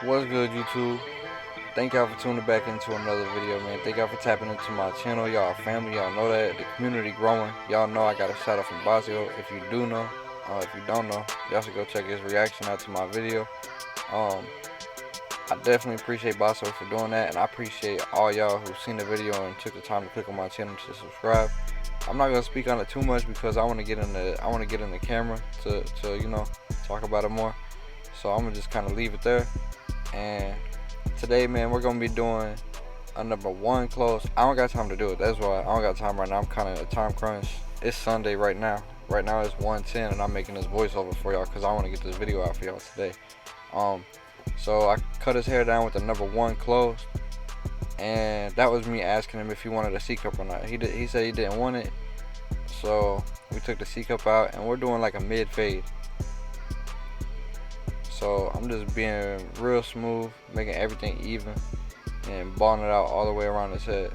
What's good, YouTube? Thank y'all for tuning back into another video, man. Thank y'all for tapping into my channel. Y'all family, y'all know that. The community growing. Y'all know I got a shout out from Basio. If you do know, if you don't know, y'all should go check his reaction out to my video. I definitely appreciate Basio for doing that, and I appreciate all y'all who seen the video and took the time to click on my channel to subscribe. I'm not gonna speak on it too much because I want to get in the camera to talk about it more. So I'm gonna just kind of leave it there. And today, man, we're gonna be doing a number one close. I don't got time to do it. That's why I don't got time right now. I'm kind of in a time crunch. It's Sunday right now. Right now it's 1:10, and I'm making this voiceover for y'all because I want to get this video out for y'all today. So I cut his hair down with the number one close, and that was me asking him if he wanted a C cup or not. He said he didn't want it, so we took the C cup out, and we're doing like a mid fade. So I'm just being real smooth, making everything even, and balling it out all the way around his head.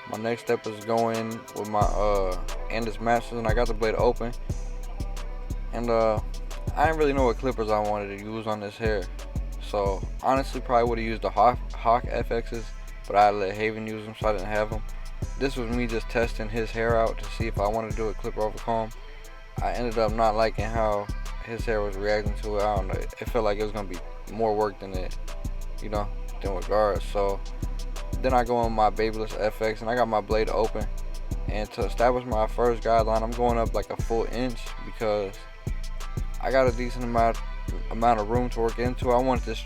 My next step is going with my Andis Masters, and I got the blade open, and I didn't really know what clippers I wanted to use on this hair, so honestly probably would have used the Hawk FXs, but I let Haven use them, so I didn't have them. This was me just testing his hair out to see if I wanted to do a clipper over comb. I ended up not liking how his hair was reacting to it. I don't know, it felt like it was gonna be more work than than with guards. So then I go on my Babyliss FX, and I got my blade open, and to establish my first guideline, I'm going up like a full inch because I got a decent amount of room to work into. I want this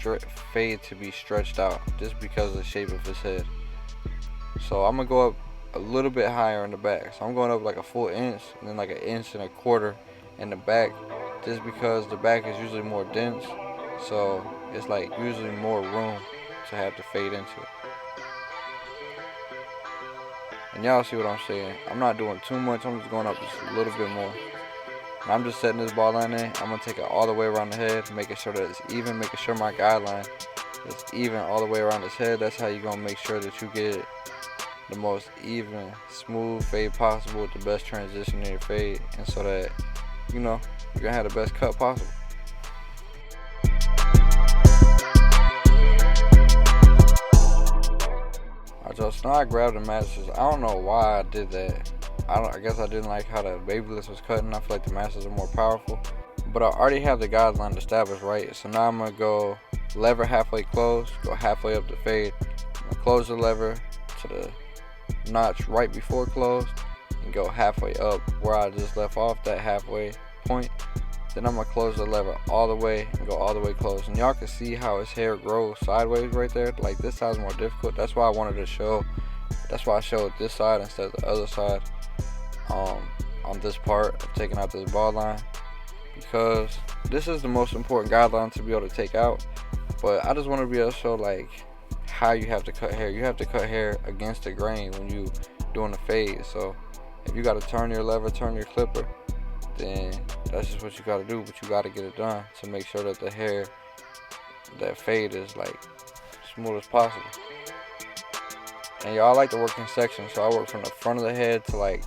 fade to be stretched out just because of the shape of his head. So I'm gonna go up a little bit higher in the back. So I'm going up like a full inch, and then like an inch and a quarter in the back, just because the back is usually more dense, so it's like usually more room to have to fade into. And y'all see what I'm saying. I'm not doing too much. I'm just going up just a little bit more. And I'm just setting this ball line in. I'm going to take it all the way around the head, making sure that it's even, making sure my guideline is even all the way around his head. That's how you're going to make sure that you get the most even, smooth fade possible with the best transition in your fade. And so that, you're going to have the best cut possible. So now I grabbed the Masters. I don't know why I did that. I guess I didn't like how the Babyliss was cutting. I feel like the Masters are more powerful. But I already have the guideline established, right? So now I'm going to go lever halfway closed, go halfway up the fade. I'm going to close the lever to the notch right before closed, and go halfway up where I just left off, that halfway point. Then I'm going to close the lever all the way and go all the way close. And y'all can see how his hair grows sideways right there. Like, this side's more difficult. That's why I wanted to show. That's why I showed this side instead of the other side on this part of taking out this ball line. Because this is the most important guideline to be able to take out. But I just want to be able to show, like, how you have to cut hair. You have to cut hair against the grain when you doing the fade. So if you got to turn your lever, turn your clipper, then that's just what you got to do. But you got to get it done to make sure that the hair, that fade, is like smooth as possible. And y'all, like to work in sections, so I work from the front of the head to like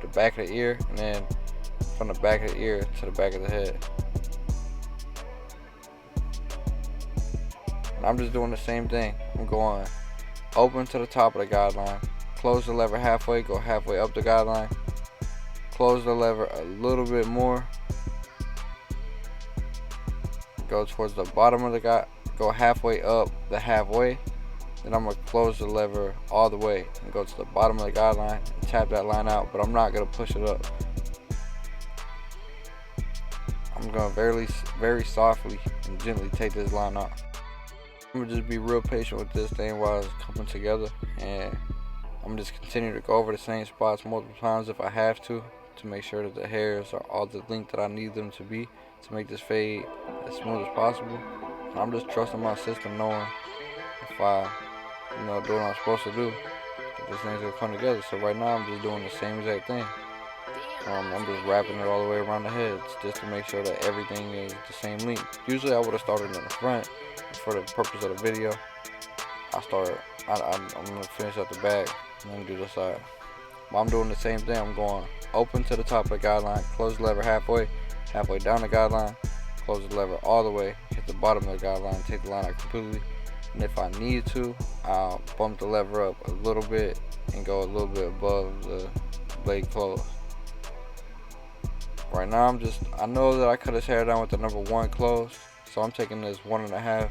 the back of the ear, and then from the back of the ear to the back of the head. And I'm just doing the same thing. I'm going open to the top of the guideline, close the lever halfway, go halfway up the guideline, close the lever a little bit more, go towards the bottom of the guide, go halfway up the halfway. Then I'm going to close the lever all the way and go to the bottom of the guideline and tap that line out, but I'm not going to push it up. I'm going to very softly and gently take this line out. I'm going to just be real patient with this thing while it's coming together, and I'm going to just continue to go over the same spots multiple times if I have to make sure that the hairs are all the length that I need them to be to make this fade as smooth as possible. And I'm just trusting my system, knowing if I, do what I'm supposed to do, that this thing's gonna come together. So right now I'm just doing the same exact thing. I'm just wrapping it all the way around the heads just to make sure that everything is the same length. Usually I would have started in the front, but for the purpose of the video, I'm gonna finish at the back and then do the side. But I'm doing the same thing. I'm going open to the top of the guideline, close the lever halfway down the guideline, close the lever all the way, hit the bottom of the guideline, take the line out completely. And if I need to, I'll bump the lever up a little bit and go a little bit above the blade close. Right now I know that I cut his hair down with the number 1 closed, so I'm taking this 1.5.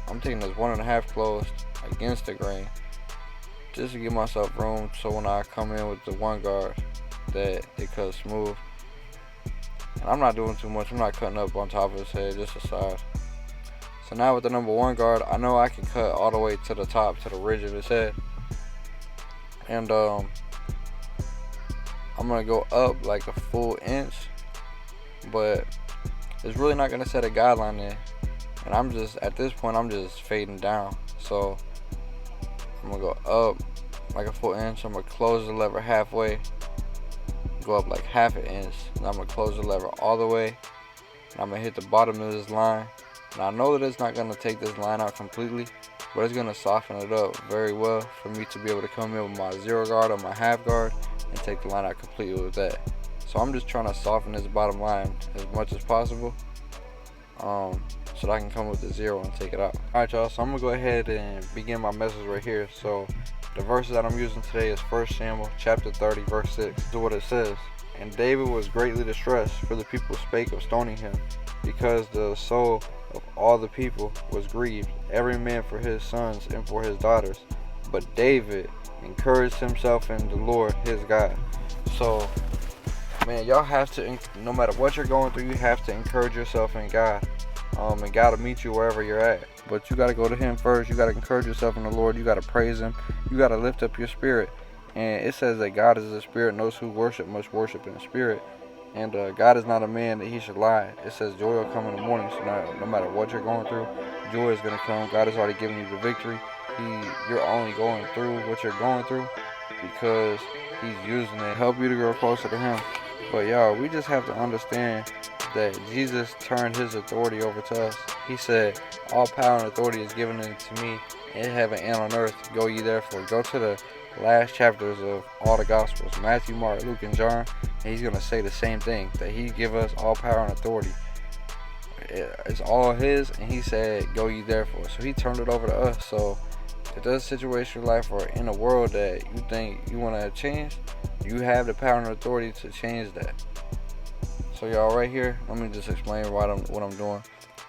I'm taking this 1.5 closed against the grain, just to give myself room so when I come in with the 1 guard that it cuts smooth. And I'm not doing too much. I'm not cutting up on top of his head, just the side. So now with the number 1 guard, I know I can cut all the way to the top, to the ridge of his head. And I'm gonna go up like a full inch, but it's really not gonna set a guideline in. And at this point, I'm just fading down. So I'm gonna go up like a full inch. I'm gonna close the lever halfway, go up like half an inch. And I'm gonna close the lever all the way. And I'm gonna hit the bottom of this line. And I know that it's not gonna take this line out completely, but it's gonna soften it up very well for me to be able to come in with my 0 guard or my half guard and take the line out completely with that. So I'm just trying to soften this bottom line as much as possible, so that I can come with the 0 and take it out. Alright y'all, so I'm gonna go ahead and begin my message right here. So the verses that I'm using today is 1 Samuel chapter 30 verse 6. This is what it says. And David was greatly distressed, for the people spake of stoning him, because the soul of all the people was grieved, every man for his sons and for his daughters. But David encouraged himself in the Lord his God. So man, y'all have to, no matter what you're going through, you have to encourage yourself in God. And God will meet you wherever you're at. But you got to go to him first. You got to encourage yourself in the Lord. You got to praise him. You got to lift up your spirit. And it says that God is a spirit, and those who worship must worship in the spirit. And God is not a man that he should lie. It says joy will come in the morning. So no matter what you're going through, joy is going to come. God has already given you the victory. You're only going through what you're going through because he's using it to help you to grow closer to him. But y'all, we just have to understand that Jesus turned his authority over to us. He said, all power and authority is given to me in heaven and on earth. Go ye therefore. Go to the last chapters of all the Gospels, Matthew, Mark, Luke, and John, and he's going to say the same thing, that he give us all power and authority. It's all his, and he said, go ye therefore. So he turned it over to us. So if there's a situation in life or in a world that you think you want to change, you have the power and authority to change that. So y'all, right here, let me just explain what I'm doing.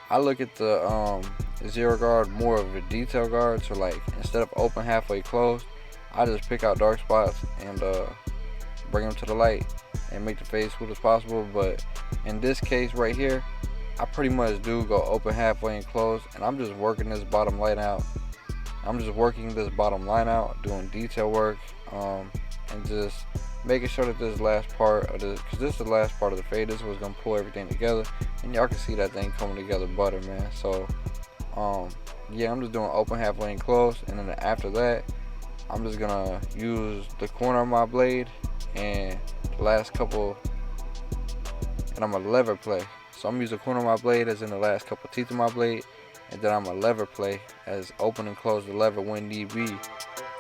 I look at the 0 guard more of a detail guard. So like, instead of open halfway closed, I just pick out dark spots and bring them to the light and make the fade smooth as possible. But in this case right here, I pretty much do go open halfway and close, and I'm just working this bottom line out. Doing detail work, and just making sure that this last part of this, because this is the last part of the fade, this is what's gonna pull everything together, and y'all can see that thing coming together butter, man. So yeah, I'm just doing open halfway and close, and then after that, I'm just gonna use the corner of my blade and the last couple, and I'm gonna lever play. So I'm gonna use the corner of my blade as in the last couple teeth of my blade, and then I'm gonna lever play as open and close the lever when need be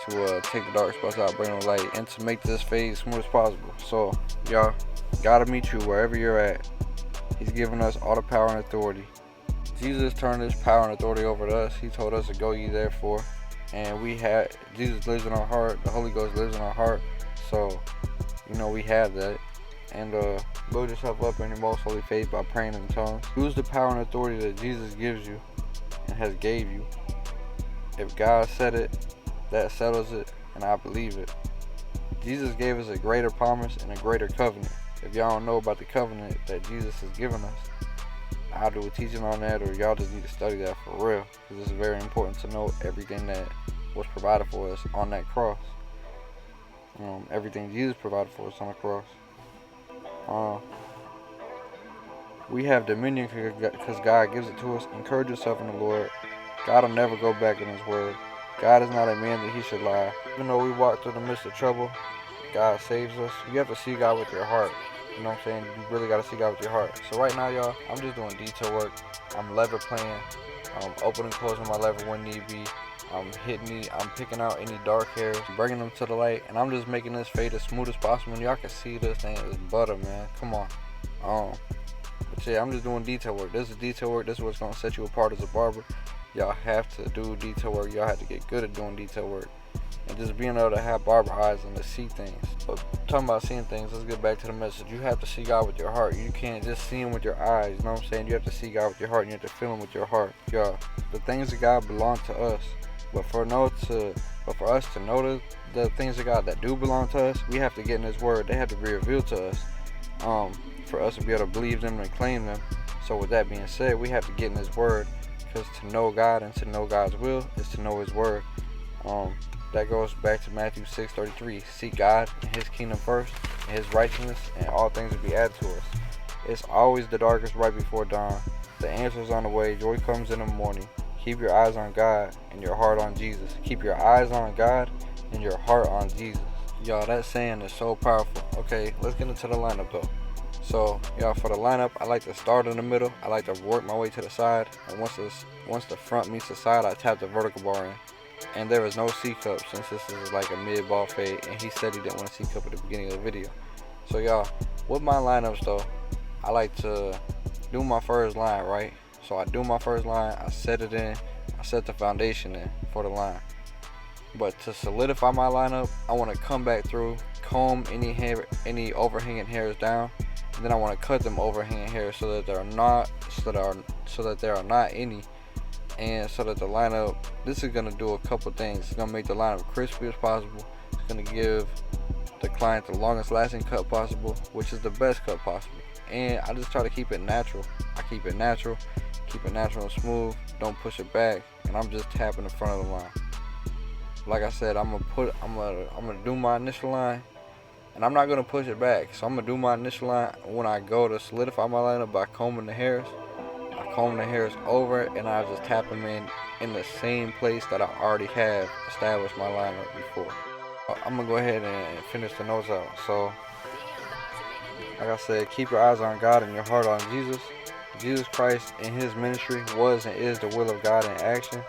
to take the dark spots out, bring them light, and to make this fade smooth as possible. So y'all, gotta meet you wherever you're at. He's giving us all the power and authority. Jesus turned his power and authority over to us. He told us to go ye therefore, and Jesus lives in our heart. The Holy Ghost lives in our heart. So we have that. And build yourself up in your most holy faith by praying in tongues. Use the power and authority that Jesus gives you and has gave you. If God said it, that settles it, and I believe it. Jesus gave us a greater promise and a greater covenant. If y'all don't know about the covenant that Jesus has given us, I'll do a teaching on that, or y'all just need to study that for real, because it's very important to know everything that was provided for us on that cross. Everything Jesus provided for us on the cross. We have dominion because God gives it to us. Encourage yourself in the Lord. God will never go back in his word. God is not a man that he should lie. Even though we walk through the midst of trouble, God saves us. You have to see God with your heart. You know what I'm saying? You really got to see God with your heart. So right now, y'all, I'm just doing detail work. I'm lever playing. I'm opening and closing my lever when need be. I'm picking out any dark hairs, bringing them to the light, and I'm just making this fade as smooth as possible. And y'all can see this thing is butter, man. Come on. But yeah, I'm just doing detail work. This is detail work. This is what's gonna set you apart as a barber. Y'all have to do detail work. Y'all have to get good at doing detail work. And just being able to have barber eyes and to see things. But talking about seeing things, let's get back to the message. You have to see God with your heart. You can't just see him with your eyes. You know what I'm saying? You have to see God with your heart and you have to feel him with your heart. Y'all, the things of God belong to us. But for us to know the things of God that do belong to us, we have to get in his word. They have to be revealed to us. For us to be able to believe them and claim them. So with that being said, we have to get in his word. Because to know God and to know God's will is to know his word. That goes back to Matthew 6:33. Seek God and his kingdom first, and his righteousness, and all things will be added to us. It's always the darkest right before dawn. The answer's on the way. Joy comes in the morning. Keep your eyes on God and your heart on Jesus. Keep your eyes on God and your heart on Jesus. Y'all, that saying is so powerful. Okay, let's get into the lineup though. So, y'all, for the lineup, I like to start in the middle. I like to work my way to the side. And once the front meets the side, I tap the vertical bar in. And there is no C-cup since this is like a mid-ball fade. And he said he didn't want a C-cup at the beginning of the video. So, y'all, with my lineups though, I like to do my first line, right? So I do my first line, I set it in, I set the foundation in for the line. But to solidify my lineup, I want to come back through, comb any overhanging hairs down, and then I want to cut them overhanging hairs so that there are not any, and so that the lineup, this is gonna do a couple things. It's gonna make the lineup crispy as possible. It's gonna give the client the longest lasting cut possible, which is the best cut possible. And I just try to keep it natural. I keep it natural and smooth. Don't push it back, and I'm just tapping the front of the line. Like I said, I'm gonna do my initial line, and I'm not gonna push it back. So I'm gonna do my initial line when I go to solidify my lineup by combing the hairs. I comb the hairs over, and I just tap them in the same place that I already have established my lineup before. I'm gonna go ahead and finish the notes out. So, like I said, keep your eyes on God and your heart on Jesus. Jesus Christ and his ministry was and is the will of God in action.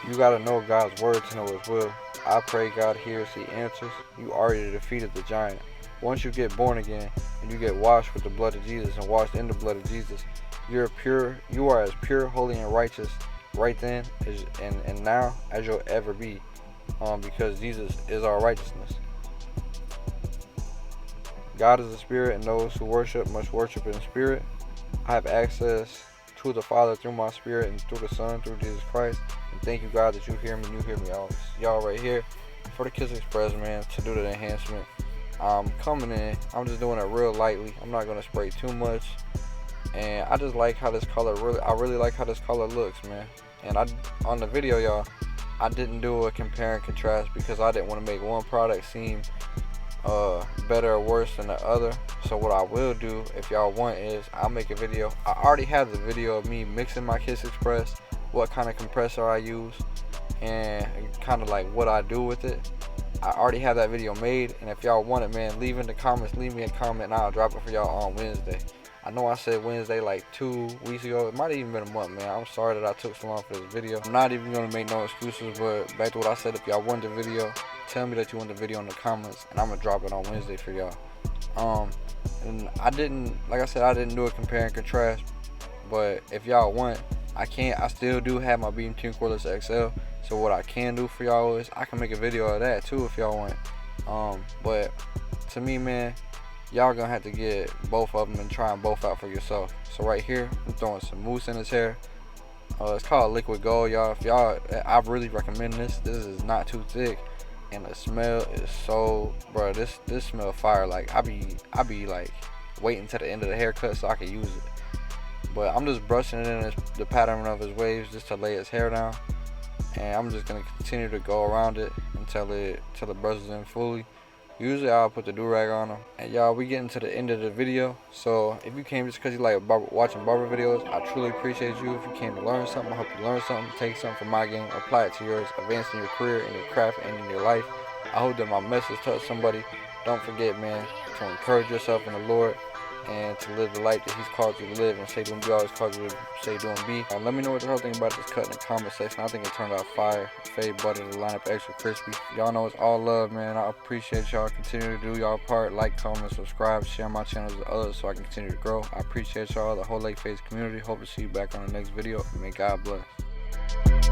You gotta know God's word to know his will. I pray God hears, he answers. You already defeated the giant. Once you get born again and you get washed with the blood of Jesus and washed in the blood of Jesus, you are as pure, holy, and righteous right then and now as you'll ever be. Because Jesus is our righteousness. God is a spirit, and those who worship must worship in spirit. I have access to the Father through my spirit and through the Son, through Jesus Christ. And thank you, God, that you hear me and you hear me always. Y'all right here for the Kiss Express, man, to do the enhancement. I'm coming in. I'm just doing it real lightly. I'm not going to spray too much. And I just like how this color, I really like how this color looks, man. And on the video, y'all, I didn't do a compare and contrast because I didn't want to make one product seem better or worse than the other. So what I will do, if y'all want, is I'll make a video. I already have the video of me mixing my Kiss Express, what kind of compressor I use, and kind of like what I do with it. I already have that video made, and if y'all want it, man, leave in the comments, leave me a comment, and I'll drop it for y'all on Wednesday. I know I said Wednesday like 2 weeks ago. It might have even been a month, man. I'm sorry that I took so long for this video. I'm not even going to make no excuses, but back to what I said, if y'all want the video, tell me that you want the video in the comments, and I'm going to drop it on Wednesday for y'all. And I didn't, like I said, I didn't do a compare and contrast, but if y'all want, I still do have my Beam Team Cordless XL, so what I can do for y'all is I can make a video of that too if y'all want. But to me, man, y'all gonna have to get both of them and try them both out for yourself. So right here, I'm throwing some mousse in his hair. It's called Liquid Gold, y'all. If y'all, I really recommend this. This is not too thick, and the smell is so, bro. This smell fire. Like I be like waiting to the end of the haircut so I can use it. But I'm just brushing it in the pattern of his waves just to lay his hair down, and I'm just gonna continue to go around it until it brushes in fully. Usually I'll put the do-rag on them. And y'all, we getting to the end of the video. So if you came just because you like watching barber videos, I truly appreciate you. If you came to learn something, I hope you learned something. Take something from my game, apply it to yours, advance in your career, in your craft, and in your life. I hope that my message touched somebody. Don't forget, man, to encourage yourself in the Lord and to live the life that He's called you to live, and say what He always called you to say, do, and be. Let me know what the whole thing about this cut in the comment section. I think it turned out fire. Fade butter to line up extra crispy. Y'all know it's all love, man. I appreciate y'all. Continue to do y'all part. Like, comment, subscribe, share my channels with others so I can continue to grow. I appreciate y'all, the whole Lake Face community. Hope to see you back on the next video. May God bless.